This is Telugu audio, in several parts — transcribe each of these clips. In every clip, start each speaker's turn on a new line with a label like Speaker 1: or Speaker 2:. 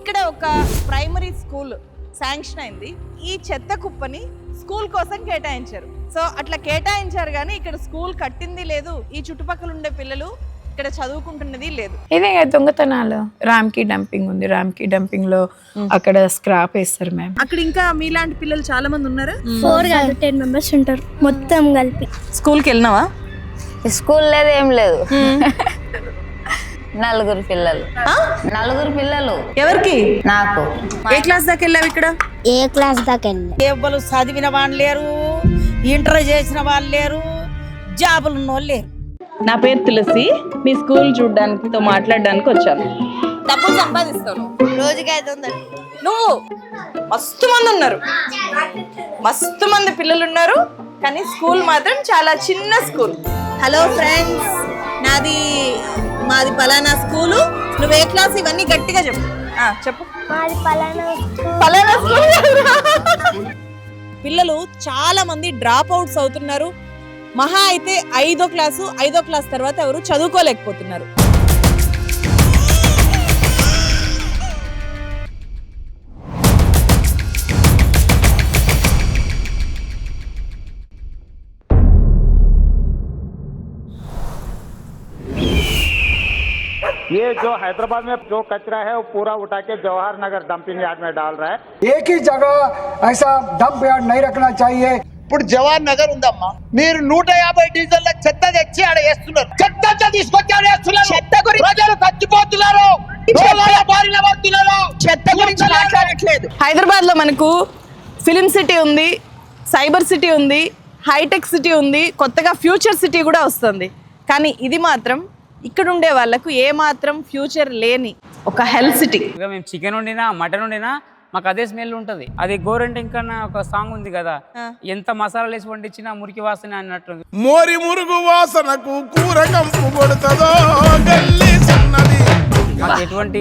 Speaker 1: ఇక్కడ ఒక ప్రైమరీ స్కూల్ శాంక్షన్ అయింది. ఈ చెత్త కుప్పని స్కూల్ కోసం కేటాయించారు. సో అట్లా కేటాయించారు కానీ ఇక్కడ స్కూల్ కట్టింది లేదు, ఈ చుట్టుపక్కల ఉండే పిల్లలు ఇక్కడ చదువుకుంటున్నది లేదు.
Speaker 2: ఇదే దొంగతనాలు. రామ్కి డంపింగ్ ఉంది, రామ్కి డంపింగ్ లో అక్కడ స్క్రాప్ వేస్తారు మ్యామ్.
Speaker 1: అక్కడ ఇంకా మీలాంటి పిల్లలు చాలా మంది ఉన్నారా?
Speaker 3: 4 కాదు 10 మెంబర్స్ ఉంటారు మొత్తం కలిపి.
Speaker 1: స్కూల్కి వెళ్ళినావా?
Speaker 4: స్కూల్ లేదు, ఏం లేదు. 4 పిల్లలు. 4 పిల్లలు.
Speaker 1: ఎవరికి?
Speaker 4: నాకు.
Speaker 1: ఏ క్లాస్ దాకా వెళ్ళావు ఇక్కడ?
Speaker 3: ఏ క్లాస్ దాకా వెళ్ళి
Speaker 5: ఎవరు చదివిన వాళ్ళు లేరు, ఇంటర్ చేసిన వాళ్ళు లేరు, జాబులు ఉన్న వాళ్ళు లేరు.
Speaker 1: నా పేరు తులసి. మీ స్కూల్ చూడడానికి మాట్లాడడానికి వచ్చాను. డబ్బులు సంపాదిస్తాను.
Speaker 3: రోజుకి 500.
Speaker 1: నువ్వు మస్తు మంది ఉన్నారు, మస్తు మంది పిల్లలు ఉన్నారు, కానీ స్కూల్ మాత్రం చాలా చిన్న స్కూల్. హలో ఫ్రెండ్స్, మాది పలానా స్కూలు. నువ్వు ఏ క్లాస్? ఇవన్నీ గట్టిగా చెప్పు. చెప్పు.
Speaker 3: మాది పలానా
Speaker 1: స్కూల్. పిల్లలు చాలా మంది డ్రాప్ అవుట్స్ అవుతున్నారు. మహా అయితే 5వ క్లాస్ తర్వాత ఎవరు చదువుకోలేకపోతున్నారు.
Speaker 6: ये जो हैदराबाद में जो कचरा है वो पूरा उठा के जवाहर नगर डंपिंग यार्ड में डाल रहा है.
Speaker 7: एक ही जगह ऐसा डंप यार्ड नहीं रखना चाहिए.
Speaker 8: ఇప్పుడు జవహర్ నగర్ ఉందమ్మా, మీరు 150 డీజిల్ చెత్త తెచ్చి ఆడ వేస్తున్నారు. చెత్త తీసుకొచ్చి ఆడ వేస్తున్నారు. చెత్త గురించి ప్రజలు చచ్చిపోతున్నారు, చెత్త గురించి మాట్లాడట్లేదు.
Speaker 1: హైదరాబాద్ లో మనకు ఫిలిం సిటీ ఉంది, సైబర్ సిటీ ఉంది, హైటెక్ సిటీ ఉంది, కొత్తగా ఫ్యూచర్ సిటీ కూడా వస్తుంది. కానీ ఇది మాత్రం ఇక్కడ ఉండే వాళ్ళకు ఏ మాత్రం ఫ్యూచర్ లేని ఒక హెల్త్ సిటీ.
Speaker 9: ఇక మేము చికెన్ వండినా మటన్ వండినా మాకు అదే స్మెల్ ఉంటుంది. అది గోరెంటింగ్ కన్నా ఒక సాంగ్ ఉంది కదా, ఎంత మసాలాలు వేసి వండించినా మురికి వాసన అన్నట్టు.
Speaker 10: మోరి మురుగు వాసనకు కూర కంపు కొడుతుందో గల్లీ సన్నది.
Speaker 9: ఎటువంటి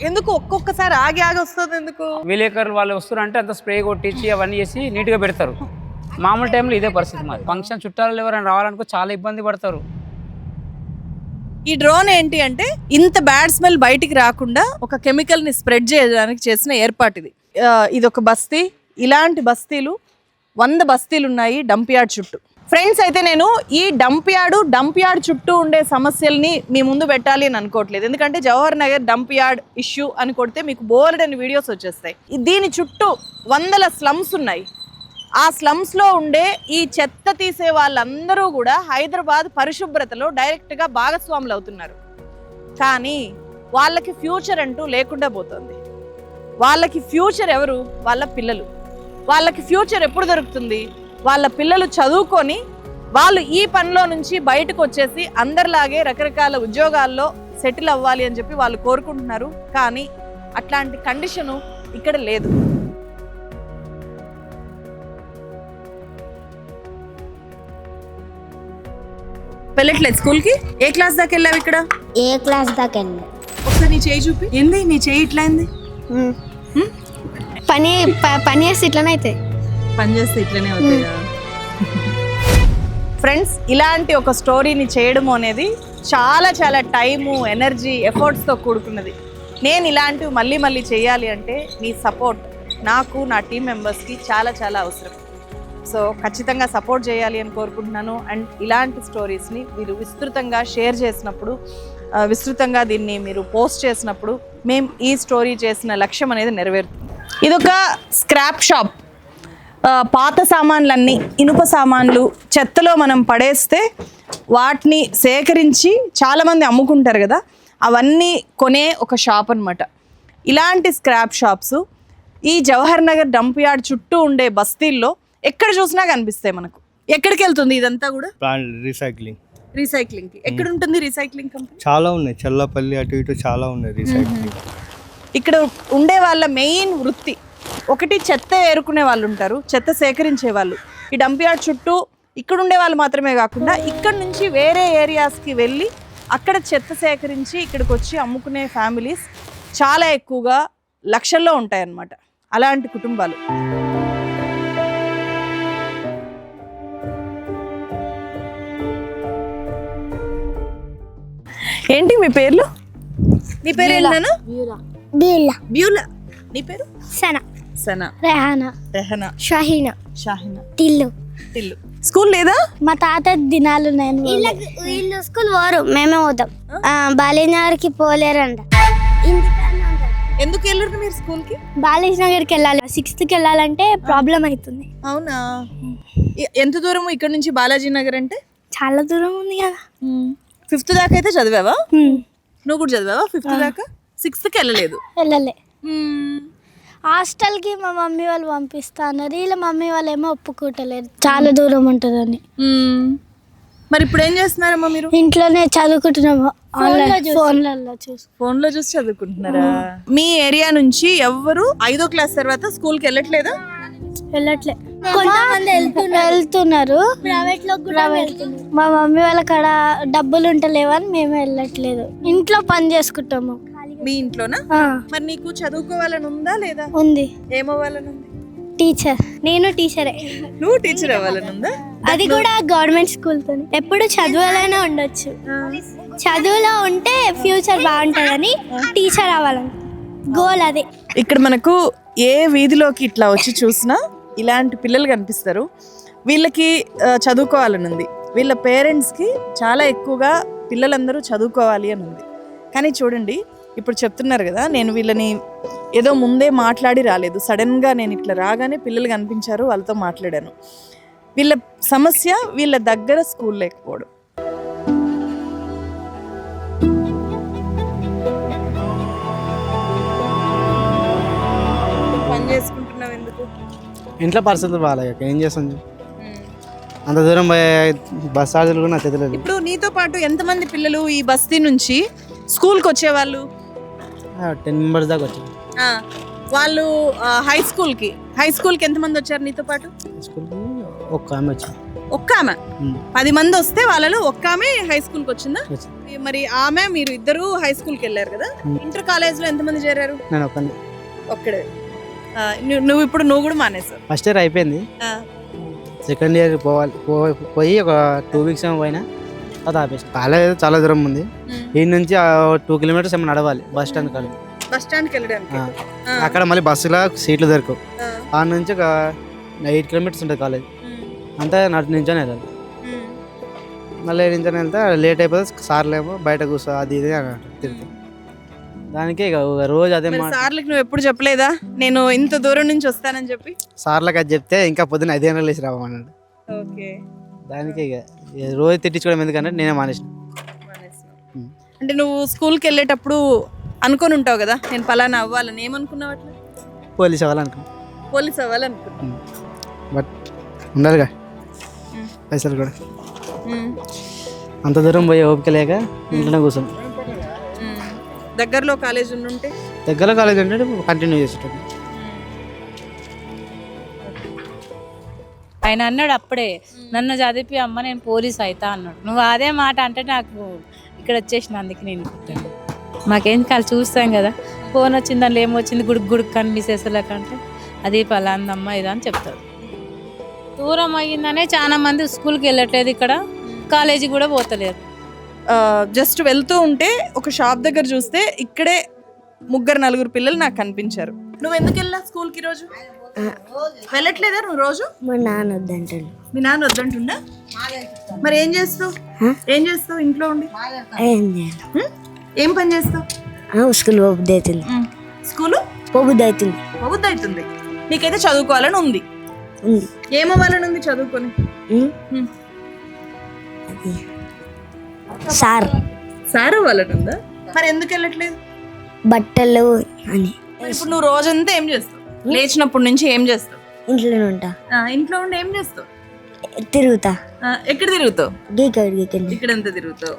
Speaker 1: ఎందుకు ఒక్కొక్కసారి ఆగి వస్తుంది? ఎందుకు?
Speaker 9: విలేకరులు వాళ్ళు వస్తున్నారంటే అంత స్ప్రే కొట్టించి అవన్నీ చేసి నీట్గా పెడతారు. మామూలు టైంలో ఇదే పరిస్థితి. మాది ఫంక్షన్ చుట్టాలు ఎవరైనా రావాలనుకో చాలా ఇబ్బంది పడతారు.
Speaker 1: ఈ డ్రోన్ ఏంటి అంటే ఇంత బ్యాడ్ స్మెల్ బయటికి రాకుండా ఒక కెమికల్ ని స్ప్రెడ్ చేయడానికి చేసిన ఏర్పాటు ఇది. ఇది ఒక బస్తీ. ఇలాంటి బస్తీలు 100 బస్తీలు ఉన్నాయి డంప్ యార్డ్ చుట్టూ. ఫ్రెండ్స్, అయితే నేను ఈ డంప్ యార్డ్ చుట్టూ ఉండే సమస్యల్ని మీ ముందు పెట్టాలి అని అనుకోవట్లేదు. ఎందుకంటే Jawahar Nagar dump yard issue అని కొడితే మీకు బోర్డ్ అని వీడియోస్ వచ్చేస్తాయి. దీని చుట్టూ 100 స్లమ్స్ ఉన్నాయి. ఆ స్లమ్స్లో ఉండే ఈ చెత్త తీసే వాళ్ళందరూ కూడా హైదరాబాద్ పరిశుభ్రతలో డైరెక్ట్గా భాగస్వాములు అవుతున్నారు. కానీ వాళ్ళకి ఫ్యూచర్ అంటూ లేకుండా పోతుంది. వాళ్ళకి ఫ్యూచర్ ఎవరు? వాళ్ళ పిల్లలు. వాళ్ళకి ఫ్యూచర్ ఎప్పుడు దొరుకుతుంది? వాళ్ళ పిల్లలు చదువుకొని వాళ్ళు ఈ పనిలో నుంచి బయటకు వచ్చేసి అందరిలాగే రకరకాల ఉద్యోగాల్లో సెటిల్ అవ్వాలి అని చెప్పి వాళ్ళు కోరుకుంటున్నారు. కానీ అట్లాంటి కండిషను ఇక్కడ లేదు. వెళ్ళట్లేదు స్కూల్కి. ఏ క్లాస్ దాకా వెళ్ళావు ఇక్కడ?
Speaker 3: ఏ క్లాస్ దాకా వెళ్ళి.
Speaker 1: ఒకసారి నీ చేయి చూపి. ఏంది నీ చేయి ఇట్లా అయింది?
Speaker 3: పని చేస్తే ఇట్లనే అవుతాయి.
Speaker 1: పని చేస్తే ఇట్లనే అవుతాయి. ఫ్రెండ్స్, ఇలాంటి ఒక స్టోరీని చేయడం అనేది చాలా చాలా టైము, ఎనర్జీ, ఎఫర్ట్స్తో కూడుకున్నది. నేను ఇలాంటివి మళ్ళీ చేయాలి అంటే మీ సపోర్ట్ నాకు, నా టీం మెంబర్స్కి చాలా చాలా అవసరం. సో ఖచ్చితంగా సపోర్ట్ చేయాలి అని కోరుకుంటున్నాను. అండ్ ఇలాంటి స్టోరీస్ని మీరు విస్తృతంగా షేర్ చేసినప్పుడు, విస్తృతంగా దీన్ని మీరు పోస్ట్ చేసినప్పుడు మేము ఈ స్టోరీ చేసిన లక్ష్యం అనేది నెరవేరుతుంది. ఇదొక స్క్రాప్ షాప్. పాత సామాన్లన్నీ, ఇనుప సామాన్లు చెత్తలో మనం పడేస్తే వాటిని సేకరించి చాలామంది అమ్ముకుంటారు కదా, అవన్నీ కొనే ఒక షాప్ అన్నమాట. ఇలాంటి స్క్రాప్ షాప్స్ ఈ జవహర్ నగర్ డంప్ యార్డ్ చుట్టూ ఉండే బస్తీల్లో ఎక్కడ చూసినా కనిపిస్తాయి మనకు. ఎక్కడికి వెళ్తుంది ఇదంతా కూడా? రీసైక్లింగ్ కి. ఎక్కడ ఉంటుంది రీసైక్లింగ్ కంపెనీ?
Speaker 11: చాలా ఉన్నాయి, చల్లపల్లి అటు ఇటు చాలా ఉన్నాయి రీసైక్లింగ్.
Speaker 1: ఇక్కడ ఉండే వాళ్ళ మెయిన్ వృత్తి ఒకటి చెత్త ఏరుకునే వాళ్ళు ఉంటారు, చెత్త సేకరించే వాళ్ళు. ఈ డంప్ యార్డ్ చుట్టూ ఇక్కడ ఉండే వాళ్ళు మాత్రమే కాకుండా ఇక్కడ నుంచి వేరే ఏరియాస్కి వెళ్ళి అక్కడ చెత్త సేకరించి ఇక్కడికి వచ్చి అమ్ముకునే ఫ్యామిలీస్ చాలా ఎక్కువగా లక్షల్లో ఉంటాయన్నమాట. అలాంటి కుటుంబాలు. ఏంటి మీ పేర్లు? నీ పేరు ఏంటన్నా?
Speaker 3: బీలా
Speaker 1: బ్యూలా. నీ పేరు?
Speaker 3: సనా
Speaker 1: సనా.
Speaker 3: రెహానా
Speaker 1: రెహనా.
Speaker 3: షాహీనా
Speaker 1: షాహినా.
Speaker 3: టిల్లు.
Speaker 1: టిల్లు. స్కూల్ లేదా?
Speaker 3: మా తాత దినాలు నేను వీళ్ళు స్కూల్ పోరు, మేమే పోతాం. బాలేనగర్కి పోలేరంట.
Speaker 1: ఎందుకు వెళ్ళరు మీరు స్కూల్ కి?
Speaker 3: బాలేజ్ నగర్కి వెళ్ళాలి, 6th వెళ్ళాలంటే ప్రాబ్లం అవుతుంది.
Speaker 1: అవునా? ఎంత దూరం ఇక్కడ నుంచి బాలాజీ నగర్ అంటే?
Speaker 3: చాలా దూరం ఉంది కదా.
Speaker 1: 5th దాకా అయితే చదివావా? నువ్వు కూడా చదివావా 5th దాకా? 6th కి వెళ్ళలేదు.
Speaker 3: వెళ్ళలే. హాస్టల్కి మా మమ్మీ వాళ్ళు పంపిస్తా అన్నారు, ఇలా మమ్మీ వాళ్ళు ఏమో ఒప్పుకోవట్లేదు, చాలా దూరం ఉంటుందని.
Speaker 1: మరి ఇప్పుడు ఏం చేస్తున్నారమ్మా మీరు?
Speaker 3: ఇంట్లోనే చదువుకుంటున్నాము,
Speaker 1: ఫోన్లో చూసి చదువుకుంటున్నారా? మీ ఏరియా నుంచి ఎవ్వరు 5వ క్లాస్ తర్వాత స్కూల్ కి వెళ్ళట్లేదా?
Speaker 3: వెళ్ళట్లే. కొంతమంది వెళ్తున్నారు, ప్రైవేట్ లో కూడా వెళ్తున్నారు. మా మమ్మీ వాళ్ళ కాడ డబ్బులు ఉంటలేవని మేము వెళ్ళట్లేదు, ఇంట్లో పని చేసుకుంటాము.
Speaker 1: మీ ఇంట్లోనా? మరి నీకు చదువుకోవాలని ఉందా లేదా?
Speaker 3: ఉంది.
Speaker 1: ఏమవ్వాలని ఉంది?
Speaker 3: టీచర్. నేను టీచరే.
Speaker 1: నువ్వు టీచర్ అవ్వాలని ఉందా?
Speaker 3: అది కూడా గవర్నమెంట్ స్కూల్ తో. ఎప్పుడు చదువులైనా ఉండొచ్చు, చదువులో ఉంటే ఫ్యూచర్ బాగుంటుందని టీచర్ అవ్వాలని గోల్ అదే.
Speaker 1: ఇక్కడ మనకు ఏ వీధిలోకి ఇట్లా వచ్చి చూసినా ఇలాంటి పిల్లలు కనిపిస్తారు. వీళ్ళకి చదువుకోవాలని ఉంది, వీళ్ళ పేరెంట్స్కి చాలా ఎక్కువగా పిల్లలందరూ చదువుకోవాలి అని ఉంది. కానీ చూడండి, ఇప్పుడు చెప్తున్నారు కదా, నేను వీళ్ళని ఏదో ముందే మాట్లాడి రాలేదు, సడన్గా నేను ఇట్లా రాగానే పిల్లలు కనిపించారు, వాళ్ళతో మాట్లాడాను. వీళ్ళ సమస్య వీళ్ళ దగ్గర స్కూల్ లేకపోవడం. పని చేసుకుంటున్నావు ఎందుకు?
Speaker 12: ఇంట్లో పరిస్థితులు బాగాలేక ఏం చేస్తాం, అంత దూరం బస్ ఛార్జీలు కూడా నా చేతిలో.
Speaker 1: ఇప్పుడు నీతో పాటు ఎంతమంది పిల్లలు ఈ బస్తీ నుంచి స్కూల్కి వచ్చేవాళ్ళు?
Speaker 12: 10 మెంబర్స్ దాకా వచ్చారు.
Speaker 1: వాళ్ళు హై స్కూల్కి ఎంతమంది వచ్చారు నీతో పాటు?
Speaker 12: స్కూల్కి ఒక్క ఆమె వచ్చింది.
Speaker 1: ఒక్క ఆమె? 10 మంది వస్తే వాళ్ళలో ఒక్క ఆమె హై స్కూల్కి వచ్చిందా? మరి ఆమె మీరు ఇద్దరు హై స్కూల్కి వెళ్ళారు కదా, ఇంటర్ కాలేజ్లో ఎంతమంది చేరారు?
Speaker 12: నేను
Speaker 1: ఒక్కడే. నువ్వు కూడా మానేసావు?
Speaker 12: ఫస్ట్ ఇయర్ అయిపోయింది, సెకండ్ ఇయర్ పోయి ఒక 2 వీక్స్ ఏమో పోయినా, అది ఆపేసి. కాలేజ్ చాలా దూరం ఉంది, ఈ నుంచి 2 కిలోమీటర్స్ ఏమో నడవాలి బస్ స్టాండ్ కాదు.
Speaker 1: బస్ స్టాండ్కి వెళ్ళడానికి
Speaker 12: అక్కడ మళ్ళీ బస్సులో సీట్లు దొరకవు, ఆ నుంచి ఒక 8 కిలోమీటర్స్ ఉంటుంది కాలేజ్, అంతా నించొని వెళ్ళాలి. మళ్ళీ నించొని వెళ్తే లేట్ అయిపోతే సార్లు ఏమో బయట కూర్చో అది ఇది అని తిరుగుతాం. దానికి ఇక రోజు అదే
Speaker 1: సార్లకు నువ్వు ఎప్పుడు చెప్పలేదా నేను ఇంత దూరం నుంచి వస్తానని చెప్పి?
Speaker 12: సార్లకు అది చెప్తే ఇంకా పొద్దున్న 5 గంటలు లేచి రావమన్నాడు. దానికి ఇక రోజు తిట్టించుకోవడం ఎందుకంటే నేనే మానేసిన.
Speaker 1: అంటే నువ్వు స్కూల్కి వెళ్ళేటప్పుడు అనుకొని ఉంటావు కదా, నేను పలానా అవ్వాలని. ఏమనుకున్నావు అట్లా?
Speaker 12: పోలీస్ అవ్వాలనుకున్నా.
Speaker 1: పోలీస్ అవ్వాలనుకున్నా.
Speaker 12: బట్ ఉండాలిగా పైసలు కూడా, అంత దూరం పోయే ఓపిక లేక ఇంట్లోనే కూర్చొని.
Speaker 1: దగ్గరలో కాలేజ్ ఉంటే?
Speaker 12: దగ్గరలో కాలేజ్ ఉంటే కంటిన్యూ చేసేటప్పుడు.
Speaker 13: ఆయన అన్నాడు అప్పుడే, నన్ను చదివి అమ్మ నేను పోలీస్ అవుతా అన్నాడు. నువ్వు అదే మాట అంటే నాకు ఇక్కడ వచ్చేసిన, అందుకే నేను మాకేం కాదు చూస్తాం కదా, ఫోన్ వచ్చింది దాంట్లో ఏమొచ్చింది గుడుకు అని మిసేసలేకంటే అది పలాందమ్మ ఇదా అని చెప్తాడు. దూరం అయ్యిందనే చాలా మంది స్కూల్కి వెళ్ళట్లేదు, ఇక్కడ కాలేజీ కూడా పోతలేరు.
Speaker 1: జస్ట్ వెళ్తూ ఉంటే ఒక షాప్ దగ్గర చూస్తే ఇక్కడే 3-4 పిల్లలు నాకు కనిపించారు. నువ్వు ఎందుకు వెళ్ళా స్కూల్కి రోజు? వెళ్ళట్లేదా నువ్వు రోజు?
Speaker 3: మా నాన్న వద్దంటాడు.
Speaker 1: మీ నాన్న వద్దంటుండా? మరి ఏం చేస్తావు ఇంట్లో ఉండి? ఏం పని చేస్తావు?
Speaker 3: స్కూల్ పోబుద్ది అవుతుంది.
Speaker 1: స్కూలు
Speaker 3: పోబుద్ది అవుతుంది.
Speaker 1: పోబుద్ది అవుతుంది. నీకైతే చదువుకోవాలని ఉంది. ఏమవ్వాలని ఉంది చదువుకొని?
Speaker 3: సార్
Speaker 1: అవ్వాలని ఉందా? మరి ఎందుకు వెళ్ళట్లేదు?
Speaker 3: బట్టలు అని.
Speaker 1: ఇప్పుడు నువ్వు రోజంతా ఏం చేస్తావు? లేచినప్పటి నుంచి ఏం చేస్తావు?
Speaker 3: ఇంట్లోనే ఉంటా.
Speaker 1: ఇంట్లో ఉండి ఏం చేస్తావు?
Speaker 3: తిరుగుతా.
Speaker 1: ఎక్కడ తిరుగుతావు? ఇక్కడంతా తిరుగుతావు.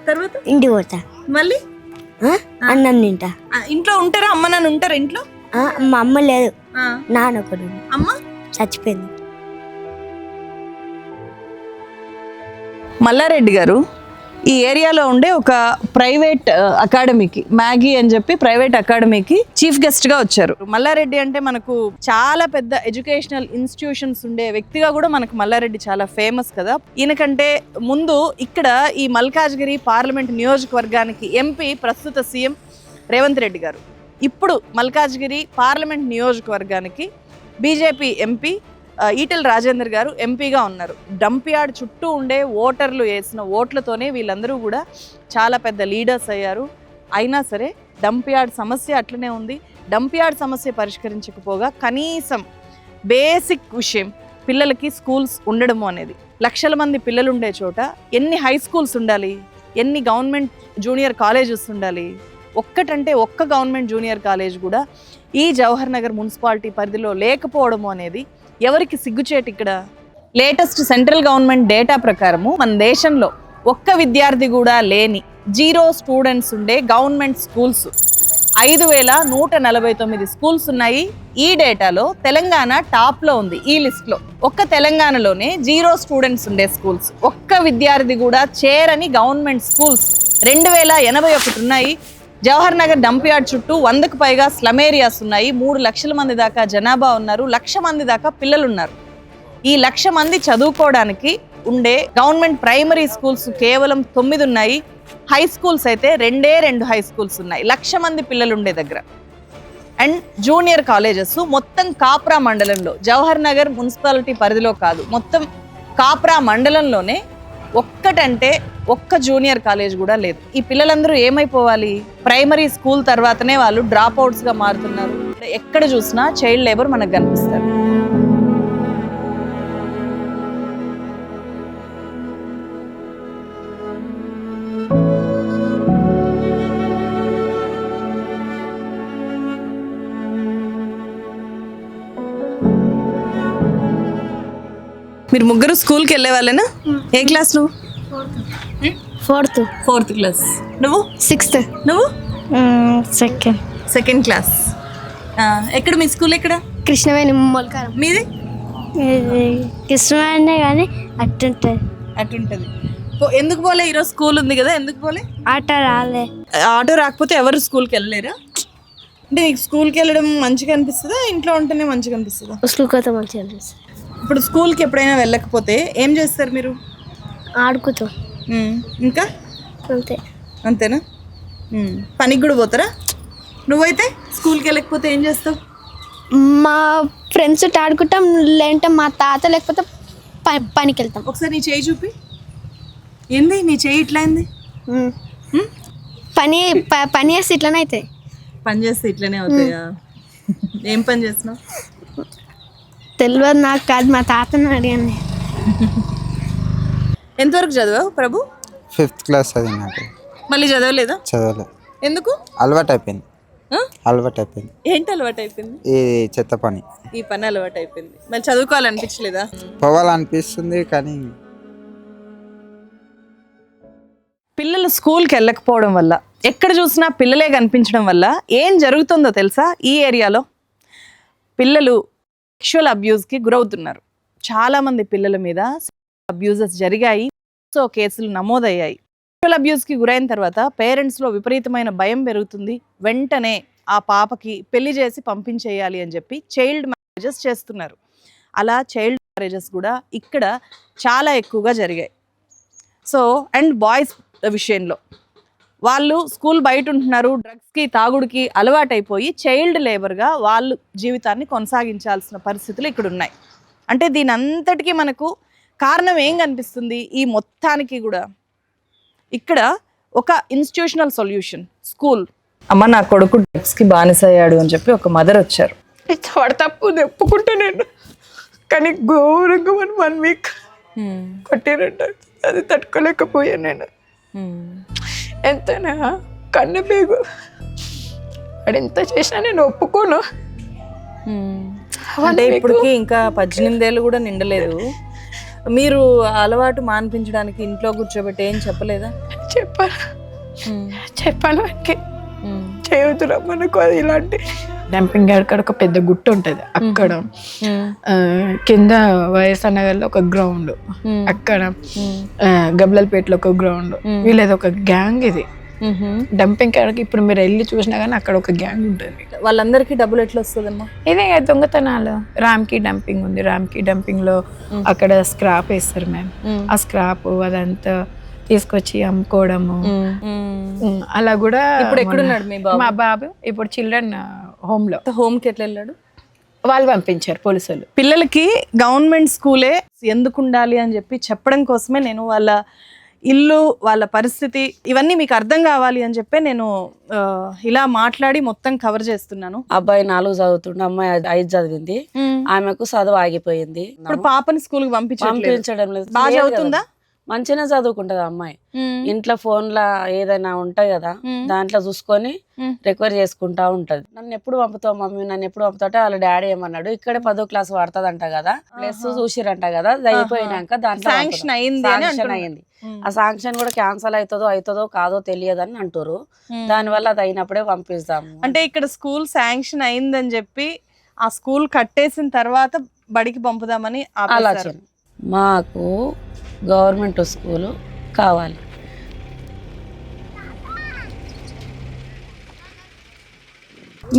Speaker 1: తర్వాత
Speaker 3: ఇంటికి పోతా.
Speaker 1: మళ్ళీ
Speaker 3: అన్నం తింటా.
Speaker 1: ఇంట్లో ఉంటారా? అమ్మ నాన్న ఉంటారా ఇంట్లో?
Speaker 3: మా అమ్మ లేదు, నాన్న ఒకడు.
Speaker 1: అమ్మ
Speaker 3: చచ్చిపోయింది.
Speaker 1: మల్లారెడ్డి గారు ఈ ఏరియాలో ఉండే ఒక ప్రైవేట్ అకాడమీకి, మ్యాగీ అని చెప్పి ప్రైవేట్ అకాడమీకి చీఫ్ గెస్ట్ గా వచ్చారు. మల్లారెడ్డి అంటే మనకు చాలా పెద్ద ఎడ్యుకేషనల్ ఇన్స్టిట్యూషన్స్ ఉండే వ్యక్తిగా కూడా మనకు మల్లారెడ్డి చాలా ఫేమస్ కదా. ఈయనకంటే ముందు ఇక్కడ ఈ మల్కాజ్గిరి పార్లమెంట్ నియోజకవర్గానికి ఎంపీ ప్రస్తుత సీఎం రేవంత్ రెడ్డి గారు ఇప్పుడు మల్కాజ్గిరి పార్లమెంట్ నియోజకవర్గానికి బీజేపీ ఎంపీ ఈటెల రాజేందర్ గారు ఎంపీగా ఉన్నారు. డంప్ యార్డ్ చుట్టూ ఉండే ఓటర్లు వేసిన ఓట్లతోనే వీళ్ళందరూ కూడా చాలా పెద్ద లీడర్స్ అయ్యారు. అయినా సరే డంప్ యార్డ్ సమస్య అట్లనే ఉంది. డంప్ యార్డ్ సమస్య పరిష్కరించకపోగా కనీసం బేసిక్ విషయం పిల్లలకి స్కూల్స్ ఉండడము అనేది, లక్షల మంది పిల్లలు ఉండే చోట ఎన్ని హై స్కూల్స్ ఉండాలి, ఎన్ని గవర్నమెంట్ జూనియర్ కాలేజెస్ ఉండాలి? ఒక్కటంటే ఒక్క గవర్నమెంట్ జూనియర్ కాలేజ్ కూడా ఈ జవహర్ నగర్ మున్సిపాలిటీ పరిధిలో లేకపోవడము అనేది ఎవరికి సిగ్గుచేటు? ఇక్కడ లేటెస్ట్ సెంట్రల్ గవర్నమెంట్ డేటా ప్రకారము మన దేశంలో ఒక్క విద్యార్థి కూడా లేని 0 స్టూడెంట్స్ ఉండే గవర్నమెంట్ స్కూల్స్ 5149 స్కూల్స్ ఉన్నాయి. ఈ డేటాలో తెలంగాణ టాప్లో ఉంది. ఈ లిస్ట్లో ఒక్క తెలంగాణలోనే 0 స్టూడెంట్స్ ఉండే స్కూల్స్, ఒక్క విద్యార్థి కూడా చేరని గవర్నమెంట్ స్కూల్స్ 2081 ఉన్నాయి. జవహర్ నగర్ డంప్ యార్డ్ చుట్టూ 100కు పైగా స్లమ్ ఏరియాస్ ఉన్నాయి. 3 లక్షల మంది దాకా జనాభా ఉన్నారు. 1,00,000 మంది దాకా పిల్లలు ఉన్నారు. ఈ 1,00,000 మంది చదువుకోవడానికి ఉండే గవర్నమెంట్ ప్రైమరీ స్కూల్స్ కేవలం 9 ఉన్నాయి. హై స్కూల్స్ అయితే 2 హై స్కూల్స్ ఉన్నాయి 1,00,000 మంది పిల్లలు ఉండే దగ్గర. అండ్ జూనియర్ కాలేజెస్ మొత్తం కాప్రా మండలంలో, జవహర్ నగర్ మున్సిపాలిటీ పరిధిలో కాదు, మొత్తం కాప్రా మండలంలోనే ఒక్కటంటే ఒక్క జూనియర్ కాలేజ్ కూడా లేదు. ఈ పిల్లలందరూ ఏమైపోవాలి? ప్రైమరీ స్కూల్ తర్వాతనే వాళ్ళు డ్రాప్ అవుట్స్గా మారుతున్నారు. ఎక్కడ చూసినా చైల్డ్ లేబర్ మనకు కనిపిస్తారు. మీరు ముగ్గురు స్కూల్కి వెళ్ళే వాళ్ళేనా? ఏ క్లాస్ నువ్వు? Fourth class. నువ్వు?
Speaker 3: 6th.
Speaker 1: నువ్వు?
Speaker 3: Second
Speaker 1: class. ఎక్కడ మీ స్కూల్? ఎక్కడ?
Speaker 3: కృష్ణవేణి మొలకారం.
Speaker 1: మీది?
Speaker 3: కృష్ణవేణి కానీ
Speaker 1: అట్టుంటది. ఎందుకు పోలే? ఈరోజు స్కూల్ ఉంది కదా, ఎందుకు పోలే?
Speaker 3: ఆటో రాలే.
Speaker 1: ఆటో రాకపోతే ఎవరు స్కూల్కి వెళ్ళలేరా? అంటే నీకు స్కూల్కి వెళ్ళడం మంచిగా అనిపిస్తుందా, ఇంట్లో ఉంటేనే మంచిగా అనిపిస్తుందా?
Speaker 3: స్కూల్కి వస్తే మంచిగా అనిపిస్తుంది.
Speaker 1: ఇప్పుడు స్కూల్కి ఎప్పుడైనా వెళ్ళకపోతే ఏం చేస్తారు మీరు?
Speaker 3: ఆడుకుతాం.
Speaker 1: ఇంకా అంతేనా? పనికి కూడా పోతారా? నువ్వైతే స్కూల్కి వెళ్ళకపోతే ఏం చేస్తావు?
Speaker 3: మా ఫ్రెండ్స్ ఆడుకుంటాం, లేదంటే మా తాత లేకపోతే పనికి వెళ్తాం.
Speaker 1: ఒకసారి నీ చేయి చూపి. ఏంది నీ చేయి ఇట్లా అయింది?
Speaker 3: పని చేస్తే ఇట్లనే అవుతాయి.
Speaker 1: పని చేస్తే ఇట్లనే అవుతాయా? ఏం పని చేస్తున్నావు?
Speaker 3: తెలియదు నాకు, కాదు మా తాతని అడిగాను.
Speaker 1: ఎంతవరకు చదివావు ప్రభు?
Speaker 12: 5th క్లాస్ చదివినాక
Speaker 1: మళ్ళీ చదవలేదా?
Speaker 12: చదవలే.
Speaker 1: ఎందుకు?
Speaker 12: అలవాటు అయిపోయింది.
Speaker 1: ఏంటి అలవాటు అయిపోయింది?
Speaker 12: ఈ చెత్త పని,
Speaker 1: ఈ పని అలవాటు అయిపోయింది. మళ్ళీ చదువుకోవాలనిపించలేదా?
Speaker 12: పోవాలనిపిస్తుంది కానీ
Speaker 1: పిల్లలు స్కూల్కి వెళ్ళకపోవడం వల్ల, ఎక్కడ చూసినా పిల్లలే కనిపించడం వల్ల ఏం జరుగుతుందో తెలుసా? ఈ ఏరియాలో పిల్లలు సెక్షువల్ అబ్యూస్కి గురవుతున్నారు. చాలామంది పిల్లల మీద అబ్యూజెస్ జరిగాయి. సో కేసులు నమోదయ్యాయి. సెక్షువల్ అబ్యూస్కి గురైన తర్వాత పేరెంట్స్లో విపరీతమైన భయం పెరుగుతుంది. వెంటనే ఆ పాపకి పెళ్లి చేసి పంపించేయాలి అని చెప్పి చైల్డ్ మ్యారేజెస్ చేస్తున్నారు. అలా చైల్డ్ మ్యారేజెస్ కూడా ఇక్కడ చాలా ఎక్కువగా జరిగాయి. సో అండ్ బాయ్స్ విషయంలో వాళ్ళు స్కూల్ బయట ఉంటున్నారు, డ్రగ్స్కి తాగుడికి అలవాటైపోయి చైల్డ్ లేబర్గా వాళ్ళు జీవితాన్ని కొనసాగించాల్సిన పరిస్థితులు ఇక్కడ ఉన్నాయి. అంటే దీని అంతటికీ మనకు కారణం ఏం కనిపిస్తుంది? ఈ మొత్తానికి కూడా ఇక్కడ ఒక ఇన్స్టిట్యూషనల్ సొల్యూషన్ స్కూల్. అమ్మ నా కొడుకు డ్రగ్స్కి బానిసయ్యాడు అని చెప్పి ఒక మదర్ వచ్చారు.
Speaker 2: వాడు తప్పు ఒప్పుకుంటే నేను, కానీ ఘోరంగా 1 వీక్ కొట్టిరంట. అది తట్టుకోలేకపోయాను నేను. ఎంతైనా కన్ను పేగు, వాడు ఎంత చేసినా నేను ఒప్పుకోను.
Speaker 1: అంటే ఇప్పటికి ఇంకా 18 ఏళ్ళు కూడా నిండలేదు. మీరు అలవాటు మాన్పించడానికి ఇంట్లో కూర్చోబెట్టి ఏం చెప్పలేదా?
Speaker 2: చెప్పాను చేయొద్దురా మనకు అది ఇలాంటి. డంపింగ్ యార్డ్ కాడ ఒక పెద్ద గుట్ట ఉంటుంది, అక్కడ కింద వైఎస్ఆర్ నగర్లో ఒక గ్రౌండ్, అక్కడ గబ్లల్పేటలో ఒక గ్రౌండ్. వీళ్ళది ఒక గ్యాంగ్. ఇది డంపింగ్ యార్డ్కి ఇప్పుడు మీరు వెళ్ళి చూసినా కానీ అక్కడ ఒక గ్యాంగ్ ఉంటుంది.
Speaker 1: వాళ్ళందరికీ డబ్బులు ఎట్లా వస్తుందమ్మా?
Speaker 2: ఇదే దొంగతనాలు. రామ్కి డంపింగ్ ఉంది. రామ్కి డంపింగ్ లో అక్కడ స్క్రాప్ వేస్తారు మేము. ఆ స్క్రాప్ అదంతా తీసుకొచ్చి అమ్ముకోవడము. అలా కూడా
Speaker 1: ఇప్పుడు ఎక్కడున్నాడు మీ బాబు?
Speaker 2: మా బాబు ఇప్పుడు చిల్డ్రన్ హోమ్ లో.
Speaker 1: హోమ్కి ఎట్లా వెళ్ళాడు?
Speaker 2: వాళ్ళు పంపించారు పోలీసులు.
Speaker 1: పిల్లలకి గవర్నమెంట్ స్కూలే ఎందుకు ఉండాలి అని చెప్పి చెప్పడం కోసమే నేను వాళ్ళ ఇల్లు, వాళ్ళ పరిస్థితి ఇవన్నీ మీకు అర్థం కావాలి అని చెప్పి నేను ఇలా మాట్లాడి మొత్తం కవర్ చేస్తున్నాను.
Speaker 14: అబ్బాయి 4 చదువుతుండే, అమ్మాయి 5 చదివింది. ఆమెకు చదువు ఆగిపోయింది.
Speaker 1: ఇప్పుడు పాపని స్కూల్ కి
Speaker 14: పంపించడం లేదు.
Speaker 1: బాగా చదువుతుందా?
Speaker 14: మంచిగానే చదువుకుంటది అమ్మాయి. ఇంట్లో ఫోన్లో ఏదైనా ఉంటాయి కదా, దాంట్లో చూసుకొని రికవర్ చేసుకుంటా ఉంటది. నన్ను ఎప్పుడు పంపుతావు మమ్మీ, నన్ను ఎప్పుడు పంపుతావు? వాళ్ళ డాడీ ఏమన్నాడు, ఇక్కడే 10వ క్లాస్ పడుతుందంట కదా, ప్లస్ చూసిరంట కదా, అయిపోయినాక దాంట్లో
Speaker 1: శాంక్షన్ అయింది.
Speaker 14: ఆ శాంక్షన్ కూడా క్యాన్సల్ అవుతుందో కాదో తెలియదని అంటారు. దాని వల్ల అది అయినప్పుడే పంపిస్తాము.
Speaker 1: అంటే ఇక్కడ స్కూల్ శాంక్షన్ అయిందని చెప్పి ఆ స్కూల్ కట్టేసిన తర్వాత బడికి పంపుదామని
Speaker 14: ఆలోచన. మాకు గవర్నమెంట్ స్కూలు కావాలి.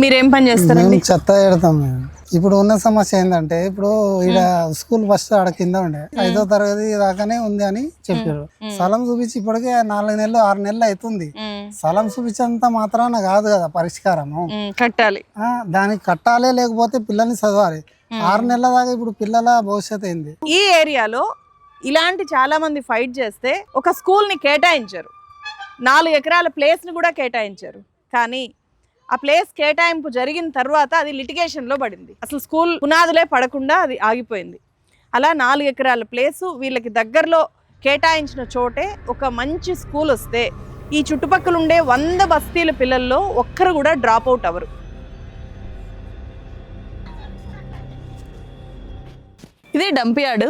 Speaker 1: మీరేం పని చేస్తారండి?
Speaker 15: చెత్త పెడతాం మేము. ఇప్పుడు ఉన్న సమస్య ఏంటంటే, ఇప్పుడు ఇక్కడ స్కూల్ ఫస్ట్ ఆడ కింద ఉండే 5వ తరగతి దాకానే ఉంది అని చెప్పారు. స్థలం చూపించి ఇప్పటికే 4 నెలలు 6 నెలలు అవుతుంది. స్థలం చూపించేంత మాత్రాన కాదు కదా పరిష్కారము.
Speaker 1: కట్టాలి,
Speaker 15: దానికి కట్టాలి, లేకపోతే పిల్లల్ని చదవాలి. 6 నెలల దాకా ఇప్పుడు పిల్లల భవిష్యత్తు ఏంది?
Speaker 1: ఈ ఏరియాలో ఇలాంటి చాలా మంది ఫైట్ చేస్తే ఒక స్కూల్ని కేటాయించారు, 4 ఎకరాల ప్లేస్ని కూడా కేటాయించారు. కానీ ఆ ప్లేస్ కేటాయింపు జరిగిన తర్వాత అది లిటిగేషన్లో పడింది. అసలు స్కూల్ పునాదులే పడకుండా అది ఆగిపోయింది. అలా 4 ఎకరాల ప్లేసు వీళ్ళకి దగ్గరలో కేటాయించిన చోటే ఒక మంచి స్కూల్ వస్తే ఈ చుట్టుపక్కల ఉండే 100 బస్తీల పిల్లల్లో ఒక్కరు కూడా డ్రాప్ అవుట్ అవ్వరు. ఇది dump yard.